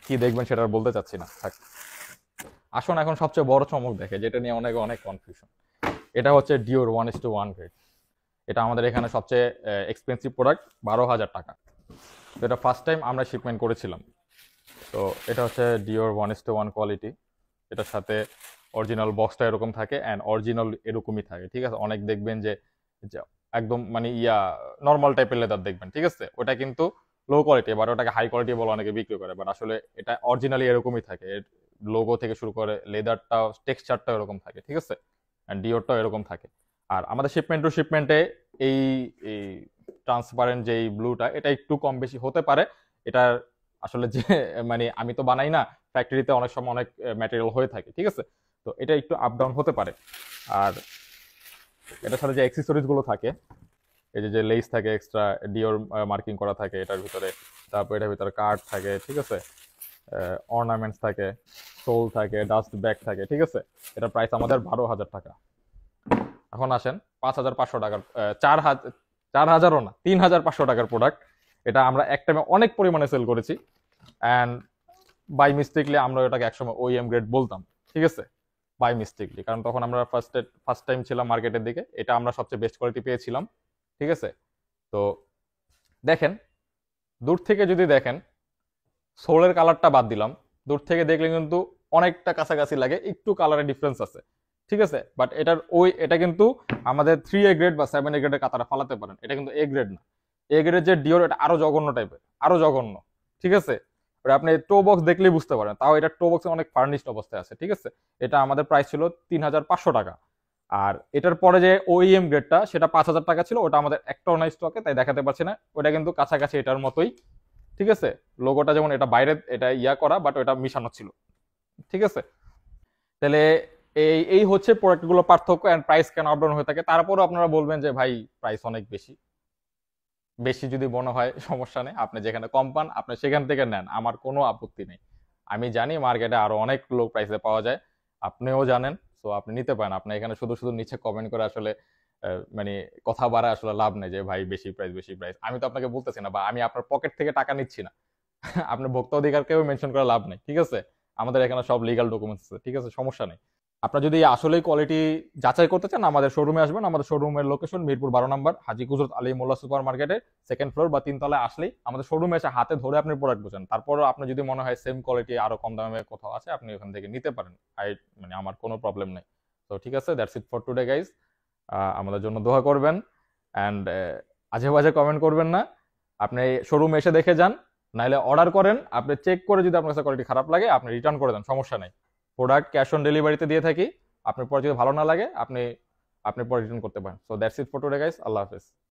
কি দেখবেন সেটা আর বলতে চাচ্ছি না, থাক। আসুন এখন সবচেয়ে বড় চমক দেখে, যেটা নিয়ে অনেক অনেক কনফিউশন। এটা হচ্ছে ডিওর 1:1 গ্রেড। এটা আমাদের এখানে সবচেয়ে এক্সপেন্সিভ প্রোডাক্ট, 12,000 টাকা। তো এটা ফার্স্ট টাইম আমরা শিপমেন্ট করেছিলাম। তো এটা হচ্ছে ডিওর 1:1 কোয়ালিটি। এটার সাথে অরিজিনাল বক্সটা এরকম থাকে, অ্যান্ড অরিজিনাল এরকমই থাকে, ঠিক আছে। অনেক দেখবেন যে যে একদম মানে নর্মাল টাইপের লেদার দেখবেন, ঠিক আছে, ওটা কিন্তু লো কোয়ালিটি, এবার ওটাকে হাই কোয়ালিটি বলে অনেকে বিক্রি করে, বাট আসলে এটা অরিজিনালি এরকমই থাকে। এর লোগো থেকে শুরু করে লেদারটাও, টেক্সচারটাও এরকম থাকে, ঠিক আছে, অ্যান্ড ডিওরটাও এরকম থাকে। আর আমাদের শিপমেন্ট টু শিপমেন্টে এই এই ট্রান্সপারেন্ট যে ব্লুটা, এটা একটু কম বেশি হতে পারে। এটার আসলে যে মানে আমি তো বানাই না, ফ্যাক্টরিতে অনেক সময় অনেক ম্যাটেরিয়াল হয়ে থাকে, ঠিক আছে। তো এটা একটু আপ ডাউন হতে পারে। আর এটার সাথে যে অ্যাক্সেসরিজ গুলো থাকে, এই যে লেস থাকে, এক্সট্রা ডিওর মার্কিং করা থাকে এটার ভিতরে, তারপর এটার ভিতরে কার্ড থাকে, ঠিক আছে, অর্নামেন্টস থাকে, সোল থাকে, ডাস্ট ব্যাগ থাকে, ঠিক আছে। এটার প্রাইস আমাদের 12,000 টাকা। এখন আসেন 5,500 টাকার, 4,000ও না, 3,500 টাকার প্রোডাক্ট। এটা আমরা এক টাইমে অনেক পরিমাণে সেল করেছি, অ্যান্ড বাই মিস্টেকলি আমরা ওটাকে একসময় ওইএম গ্রেড বলতাম, ঠিক আছে, বাই মিস্টেকলি, কারণ তখন আমরা ফার্স্ট টাইম ছিলাম মার্কেটের দিকে। এটা আমরা সবচেয়ে বেস্ট কোয়ালিটি পেয়েছিলাম, ঠিক আছে। তো দেখেন, দূর থেকে যদি দেখেন, সোলের কালারটা বাদ দিলাম, দূর থেকে দেখলে কিন্তু অনেকটা কাছাকাছি লাগে, একটু কালারের ডিফারেন্স আছে, ঠিক আছে। বাট এটা কিন্তু আমাদের 3A গ্রেড বা 7A গ্রেডের কাতারে ফালাতে পারেন, এটা কিন্তু এ গ্রেড না। এ গ্রেডের যে ডিওর, এটা আরো জঘন্য টাইপের, আরো জঘন্য, ঠিক আছে। ওটা আপনি টো বক্স দেখলেই বুঝতে পারেন, তাও এটা টো বক্সে অনেক ফার্নিশড অবস্থায় আছে, ঠিক আছে। এটা আমাদের প্রাইস ছিল 3,500 টাকা। আর এটার পরে যে ওইএম গ্রেডটা, সেটা 5,000 টাকা ছিল, ওটা আমাদের একটাও নাই স্টকে, তাই দেখাতে পারছি না। ওটা কিন্তু কাছাকাছি এটার মতোই, ঠিক আছে। লোগোটা যেমন এটা বাইরে এটা করা, বাট ওটা মিশানো ছিল, ঠিক আছে। তাহলে এই এই হচ্ছে প্রোডাক্টগুলো পার্থক্য, এন্ড প্রাইস কেন আপ ডাউন হয়ে থাকে। তারপরও আপনারা বলবেন যে ভাই প্রাইস অনেক বেশি। বেশি যদি মনে হয় সমস্যা নেই, আপনি যেখানে কম পান আপনি সেখান থেকে নেন, আমার কোনো আপত্তি নেই। আমি জানি মার্কেটে আরো অনেক লো প্রাইসে পাওয়া যায়, আপনিও জানেন। তো আপনি নিতে পারেন। আপনি এখানে শুধু শুধু নিচে কমেন্ট করে আসলে মানে কথা বাড়ায় আসলে লাভ নেই যে ভাই বেশি প্রাইস বেশি প্রাইস। আমি তো আপনাকে বলতেছি না, বা আমি আপনার পকেট থেকে টাকা নিচ্ছি না। আপনার ভোক্তা অধিকারকেও মেনশন করে লাভ নেই, ঠিক আছে। আমাদের এখানে সব লিগাল ডকুমেন্টস আছে, ঠিক আছে, সমস্যা নেই। আপনার যদি আসলেই কোয়ালিটি যাচাই করতে চান, আমাদের শোরুমে আসবেন। আমাদের শোরুমের লোকেশন মিরপুর 12 নম্বর হাজী কুদরত আলী মোল্লা সুপার মার্কেটের সেকেন্ড ফ্লোর বা 3 তলায় আসলেই আমাদের শোরুমে এসে হাতে ধরে আপনি প্রোডাক্ট বোঝেন। তারপরও আপনার যদি মনে হয় সেম কোয়ালিটি আরো কম দামে কোথাও আছে, আপনি ওখান থেকে নিতে পারেন। মানে আমার কোনো প্রবলেম নেই। তো ঠিক আছে, that's it for today guys. আমাদের জন্য দোয়া করবেন, অ্যান্ড আজে বাজে কমেন্ট করবেন না। আপনি শোরুমে এসে দেখে যান, নাইলে অর্ডার করেন। আপনি চেক করে যদি আপনার কাছে কোয়ালিটি খারাপ লাগে, আপনি রিটার্ন করে দেন, সমস্যা নেই। প্রোডাক্ট ক্যাশ অন ডেলিভারিতে দিয়ে থাকি। আপনার পরে যদি ভালো না লাগে, আপনি আপনি পরে রিটার্ন করতে পারেন। So that's it for today guys, আল্লাহ হাফেজ।